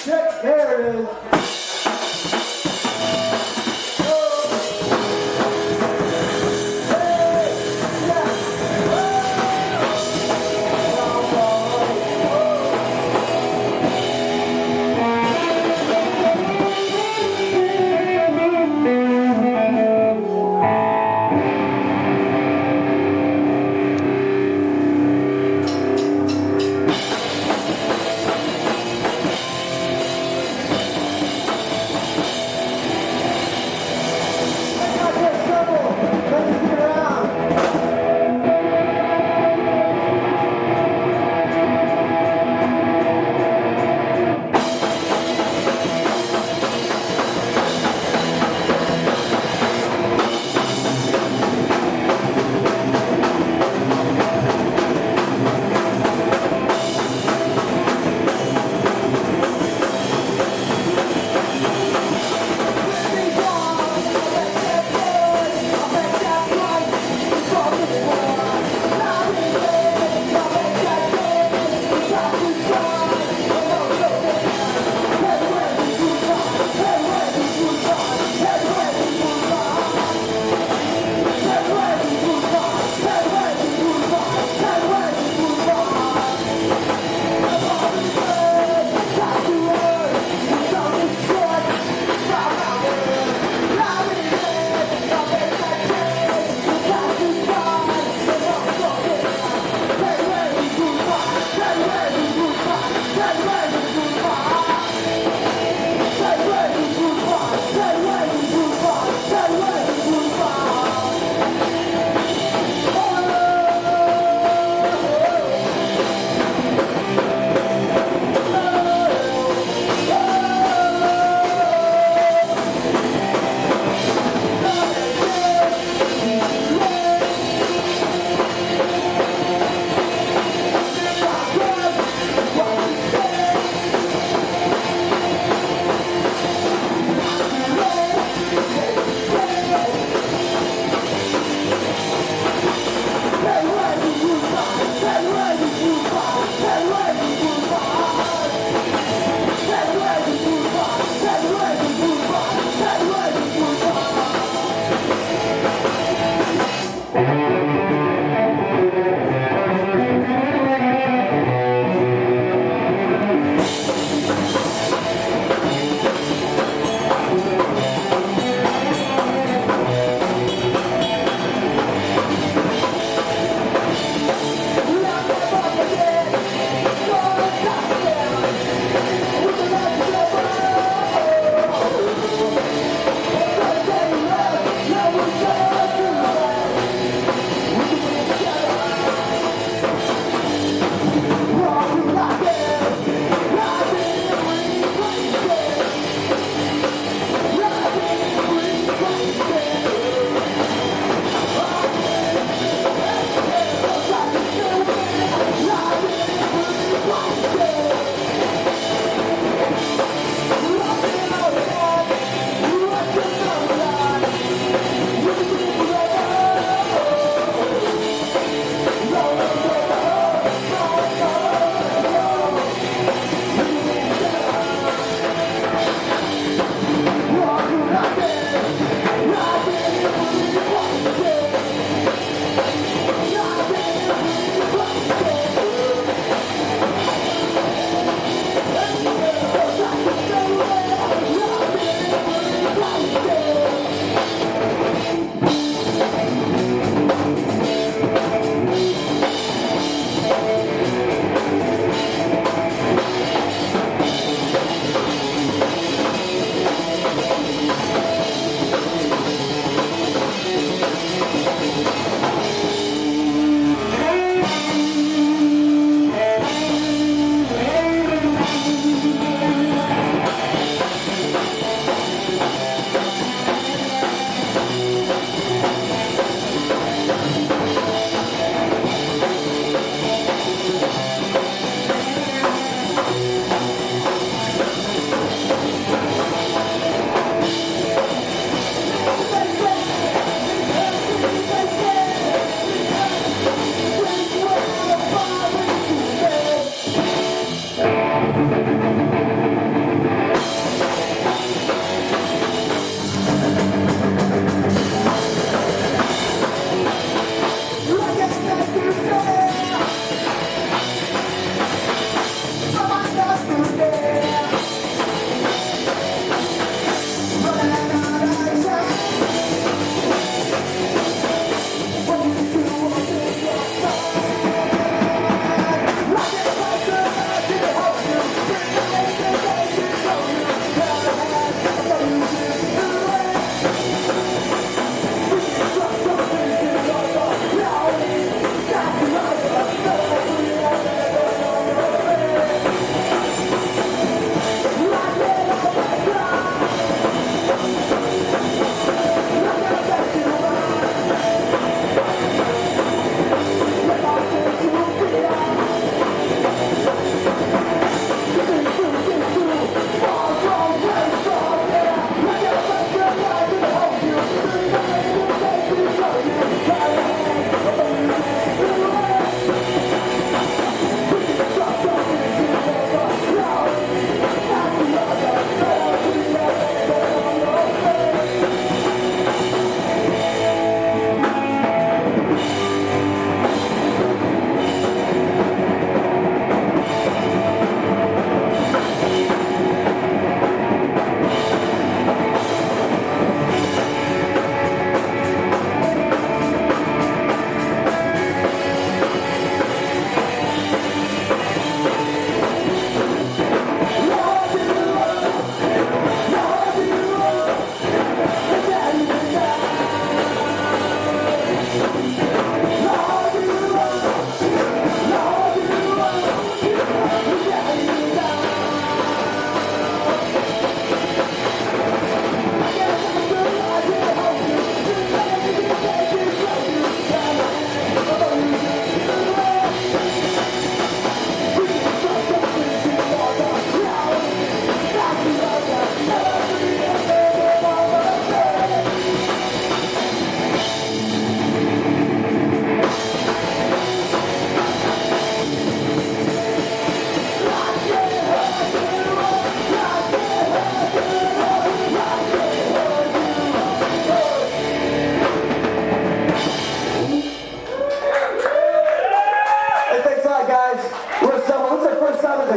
Check, there it is.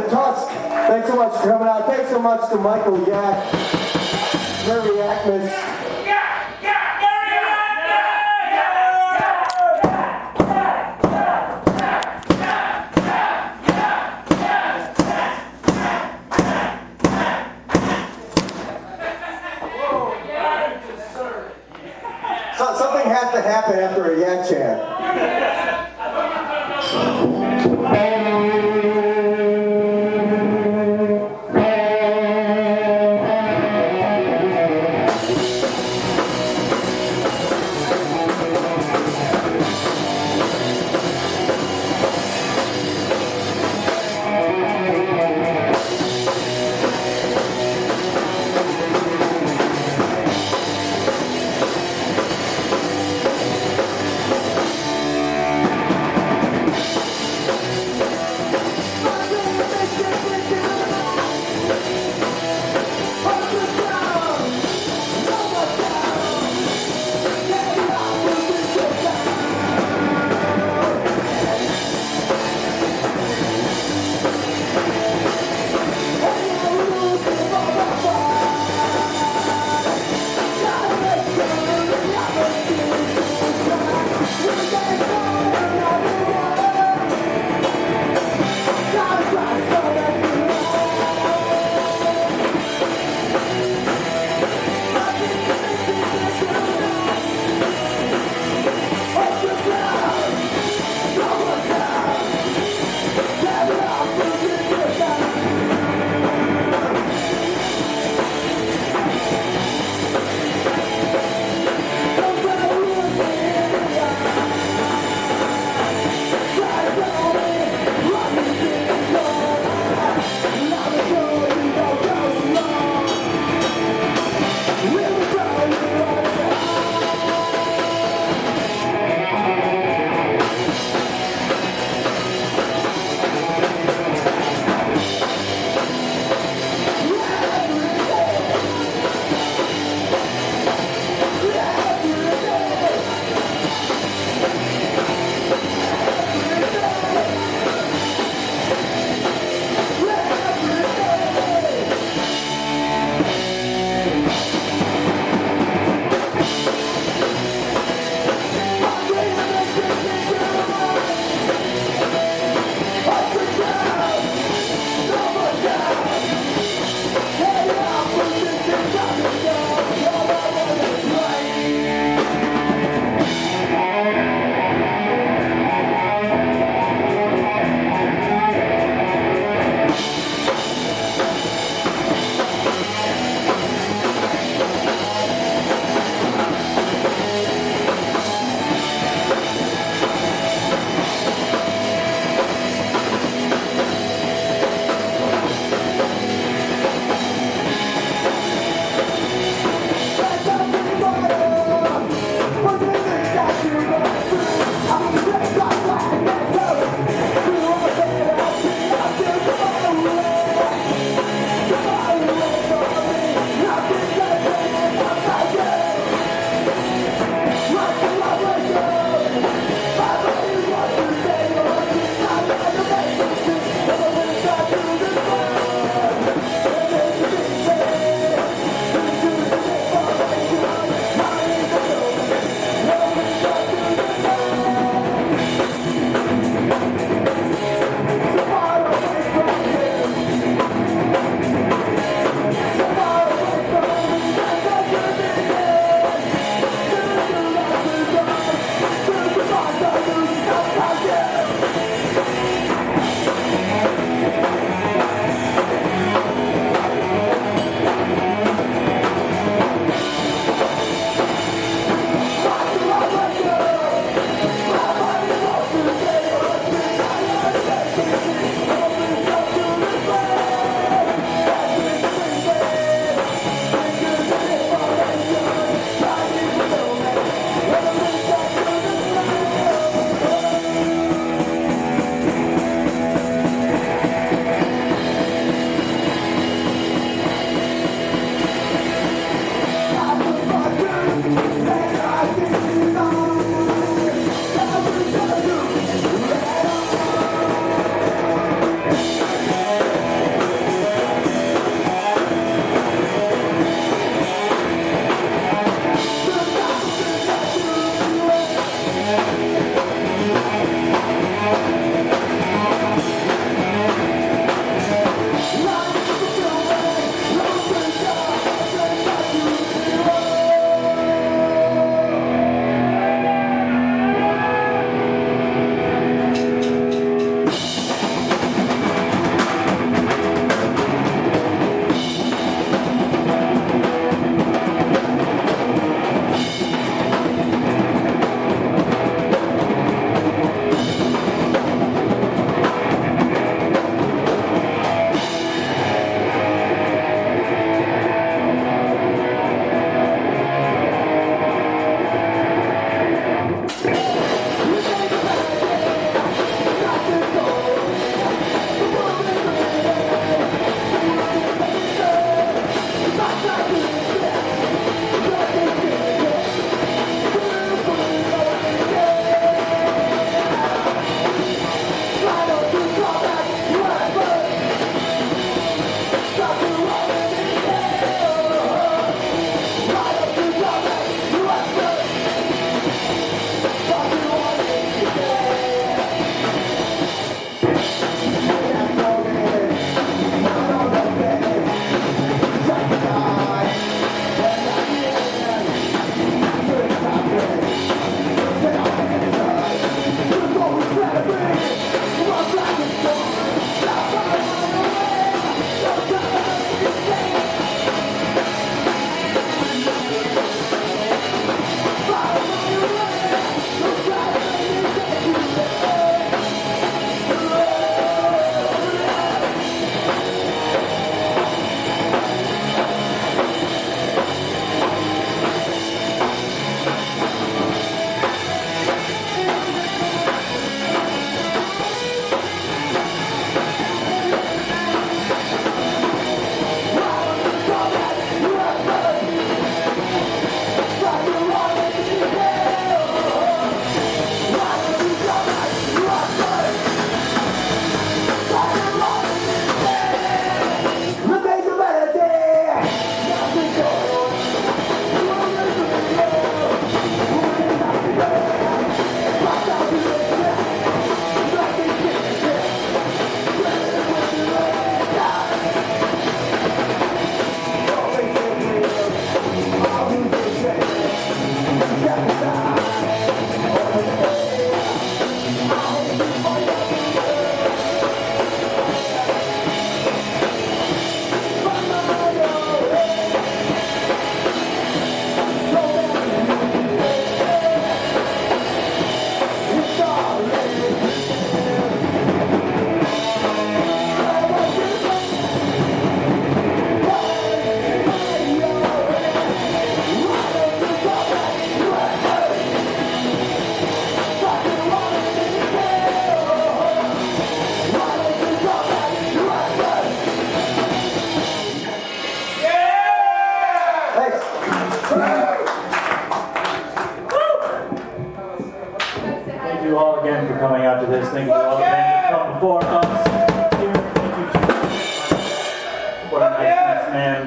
Tusk, thanks so much for coming out. Thanks so much to Michael Yak, Mary Yakmas. Something has to happen after a yak chant.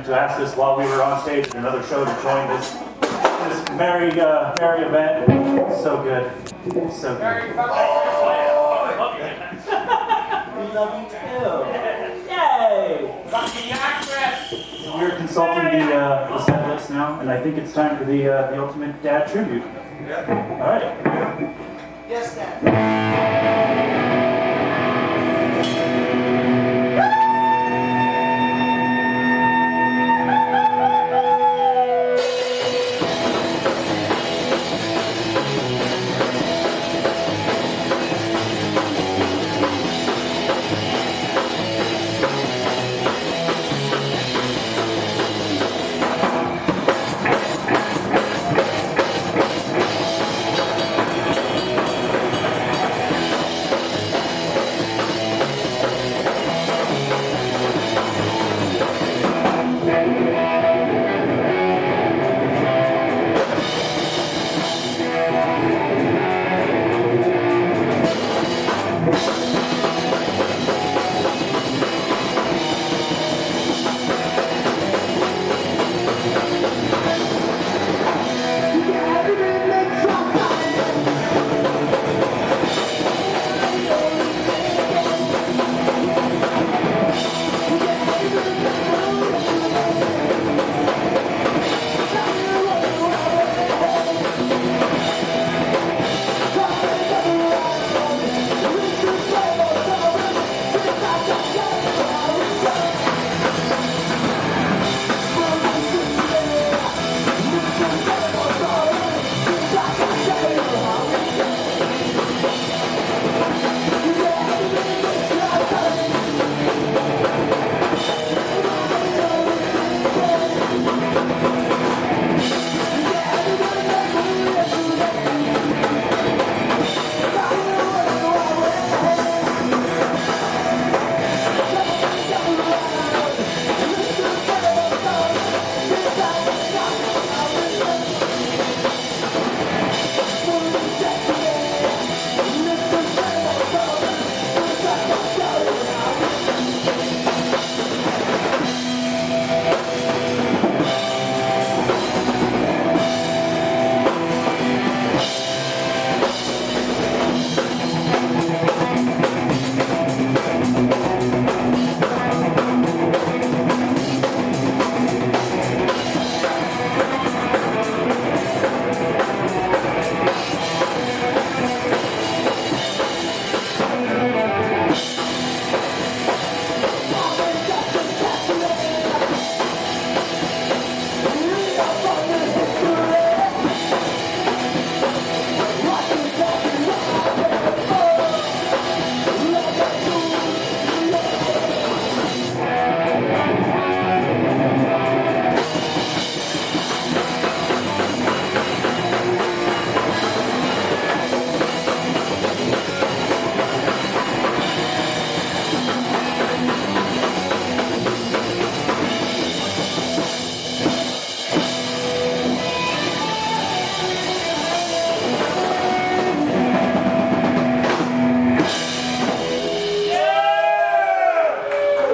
him to ask us while we were on stage at another show to join this merry event. So good. So good. We love you too. Yay! Lucky Yakmas! So we're consulting the set list now, and I think it's time for the ultimate dad tribute. Yeah. All right. Yes, Dad.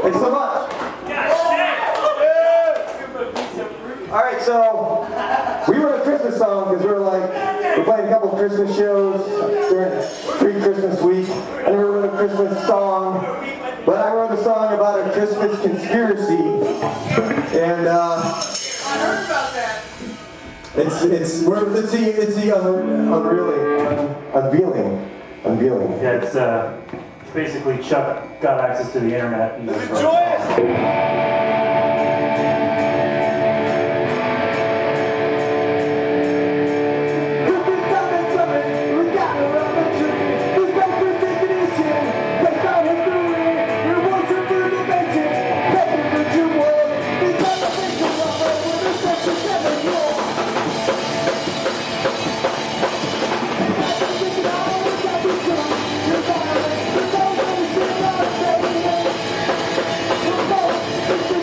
Thanks so much. All right, so we wrote a Christmas song because we're playing a couple of Christmas shows during pre-Christmas week, and we wrote a Christmas song. But I wrote a song about a Christmas conspiracy, and I heard about that. it's the unveiling. Yeah, it's basically Chuck got access to the internet. And Enjoy it! Let's go!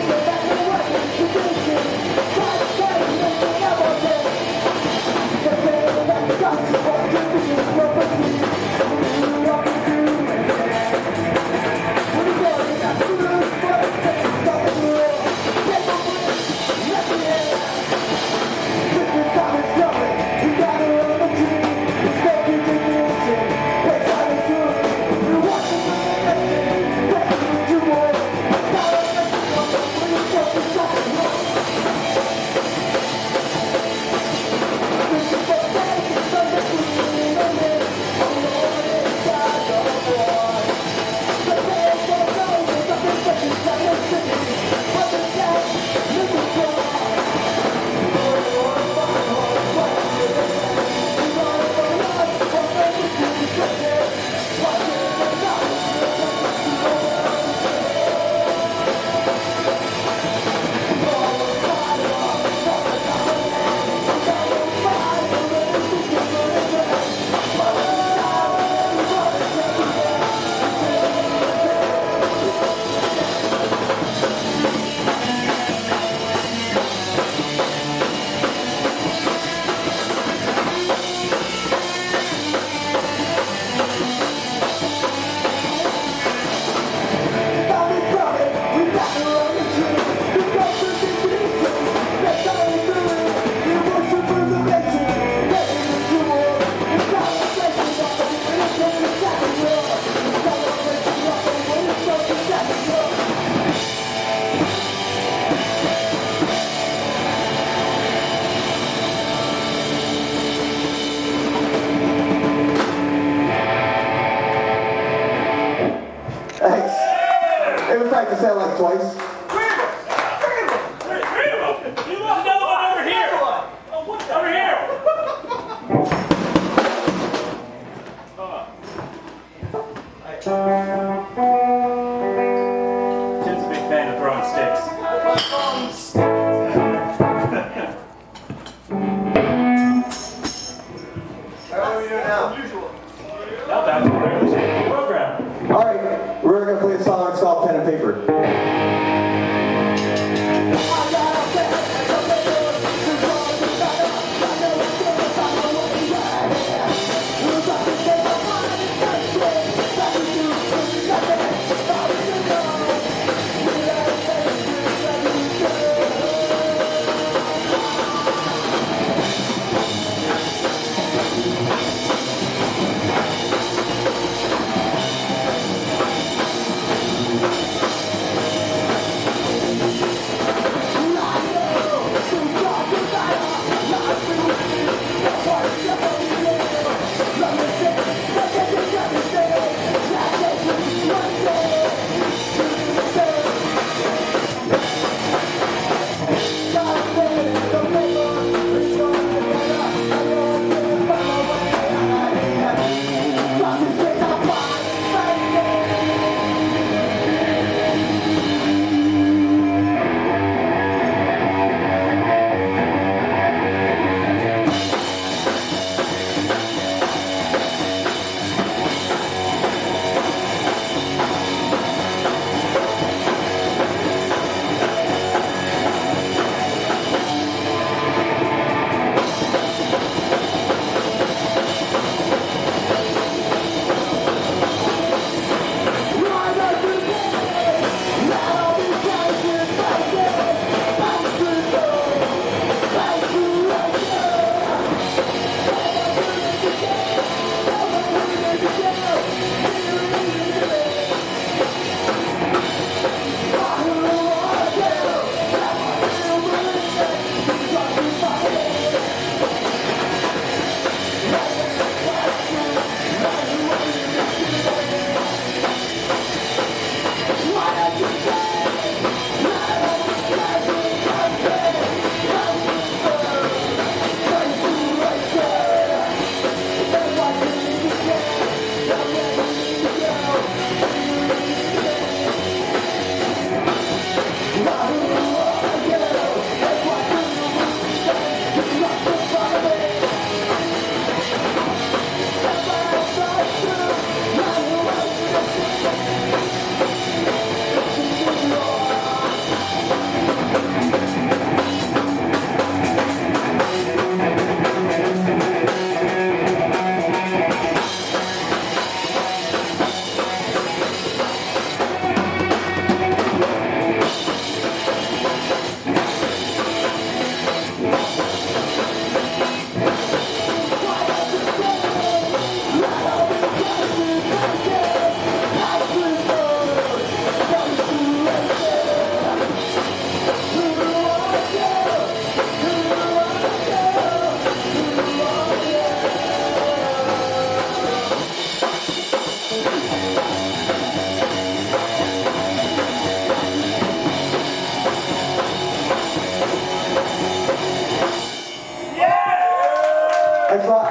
Thanks a lot.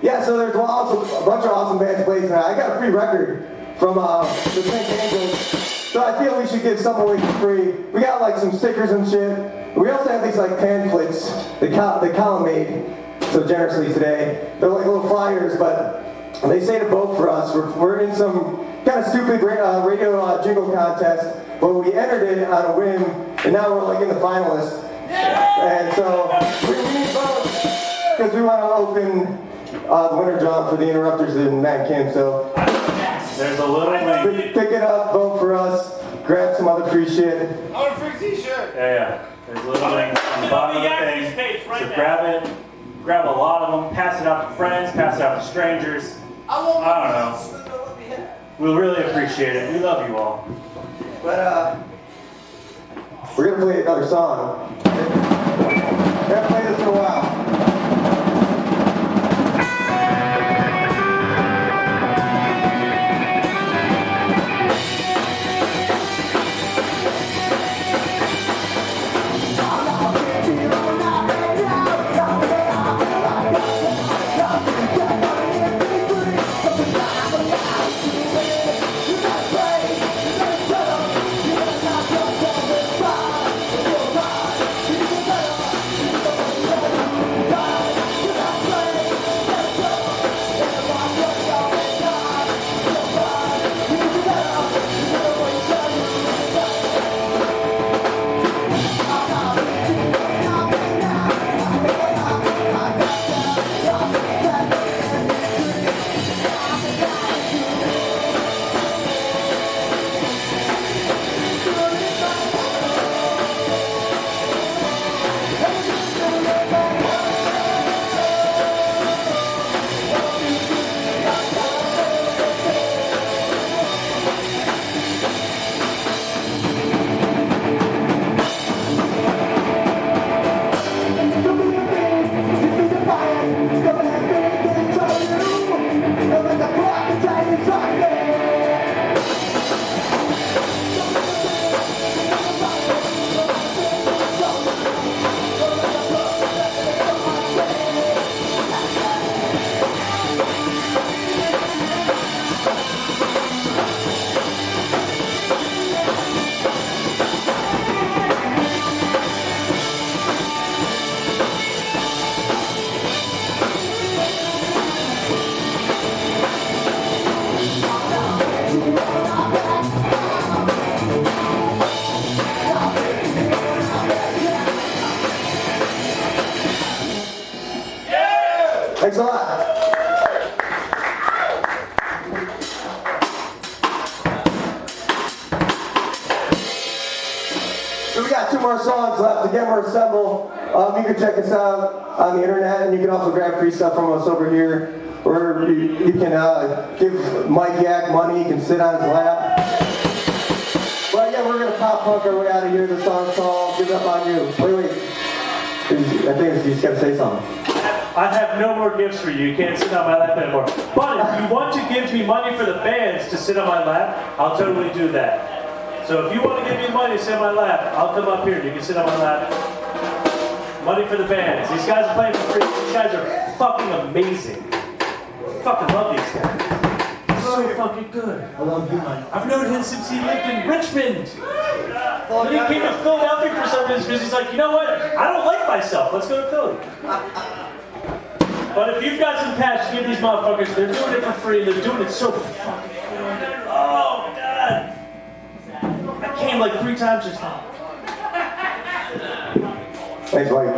Yeah, so there's a bunch of awesome bands playing tonight. I got a free record from the Pink Angels, so I feel we should give some away for free. We got like some stickers and shit. We also have these like pamphlets that Colin made so generously today. They're like little flyers, but they say to vote for us. We're in some kind of stupid radio jingle contest, but we entered it on a whim, and now we're like in the finalists. And so we need votes because we want to open the winter drum for the Interrupters and Matt Kim. So there's a little link. Pick it up, vote for us, grab some other free shit. I want a free t-shirt. Yeah. There's a little link on the bottom of the thing. So grab it, grab a lot of them, pass it out to friends, pass it out to strangers. I don't know. We'll really appreciate it. We love you all. But we're gonna play another song. We haven't played this in a while. Thanks a lot. So we got 2 more songs left. Again, we're Assemble. You can check us out on the internet, and you can also grab free stuff from us over here. Or you can give Mike Yak money. You can sit on his lap. But yeah, we're gonna pop punk our way out of here. The song's called "Give Up on You." Wait. I think you just gotta say something. I have no more gifts for you. You can't sit on my lap anymore. But if you want to give me money for the bands to sit on my lap, I'll totally do that. So if you want to give me money to sit on my lap, I'll come up here and you can sit on my lap. Money for the bands. These guys are playing for free. These guys are fucking amazing. I fucking love these guys. They're so fucking good. I love you, Mike. I've known him since he lived in Richmond. Then he came to Philadelphia for some reason because he's like, you know what? I don't like myself. Let's go to Philly. But if you've got some cash, give these motherfuckers. They're doing it for free. They're doing it so fucking good. Oh, God. I came like 3 times just now. Thanks, Mike.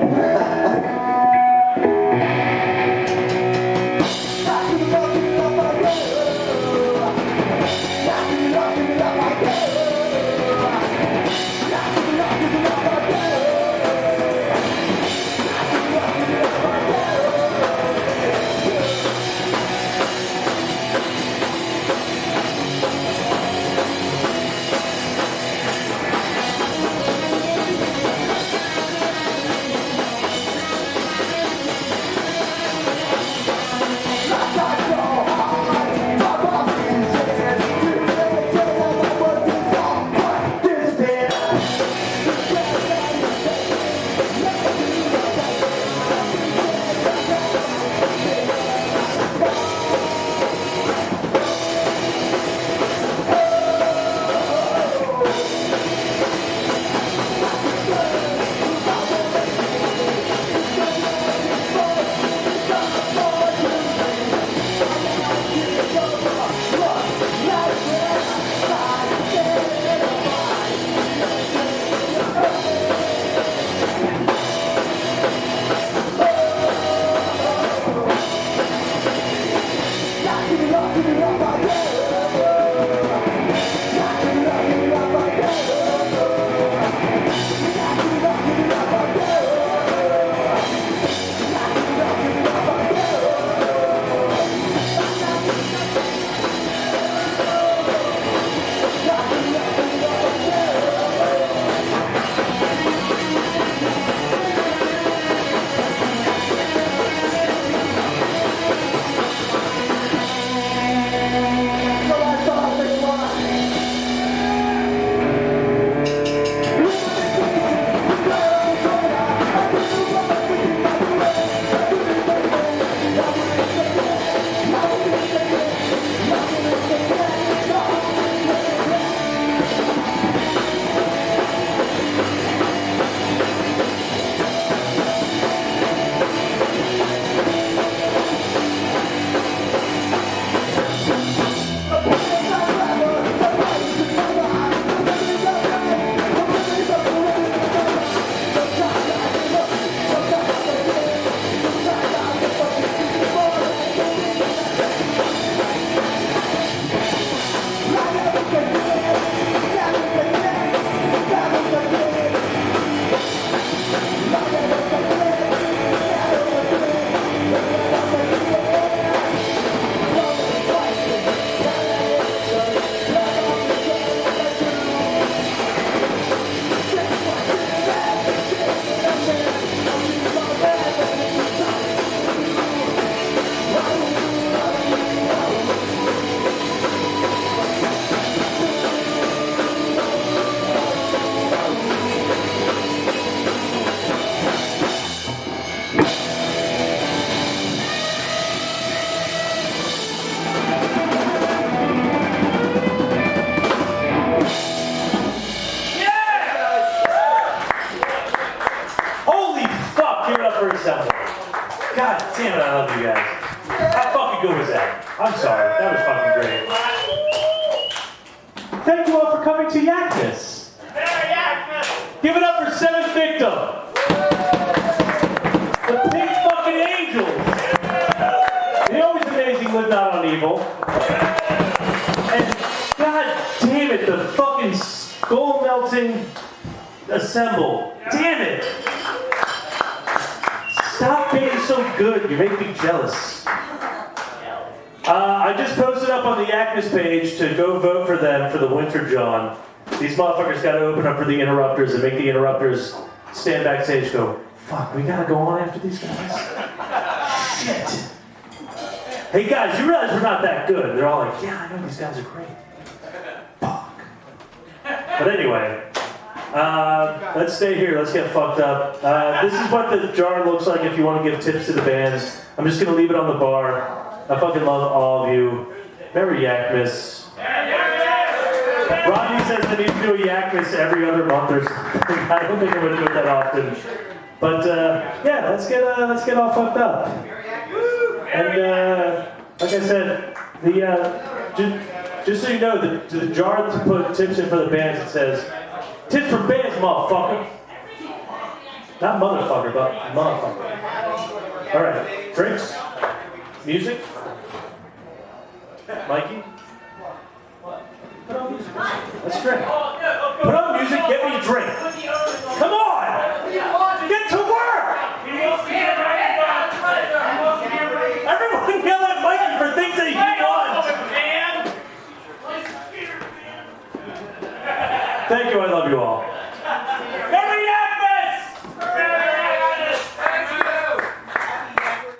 Thank you all for coming to Yakmas. Give it up for 7th victim. The Pink fucking Angels. The always amazing Live Not on Evil. And god damn it, the fucking skull melting Assemble. Damn it. Stop being so good. You make me jealous. I just posted up on the Yakmas page to go vote for them for the Winter John. These motherfuckers got to open up for the Interrupters and make the Interrupters stand backstage and go, fuck, we gotta go on after these guys? Shit. Hey guys, you realize we're not that good. They're all like, yeah, I know these guys are great. Fuck. But anyway, let's stay here. Let's get fucked up. This is what the jar looks like if you want to give tips to the bands. I'm just going to leave it on the bar. I fucking love all of you. Merry Yakmas. Rodney says I need to do a Yakmas every other month or something. I don't think I'm going to do it that often. But yeah, let's get all fucked up. And like I said, just so you know, the jar to put tips in for the bands, it says, tips for bands, motherfucker. Not motherfucker, but motherfucker. All right, drinks, music. Mikey? Put on music. Let's drink. Put on music, get me a drink.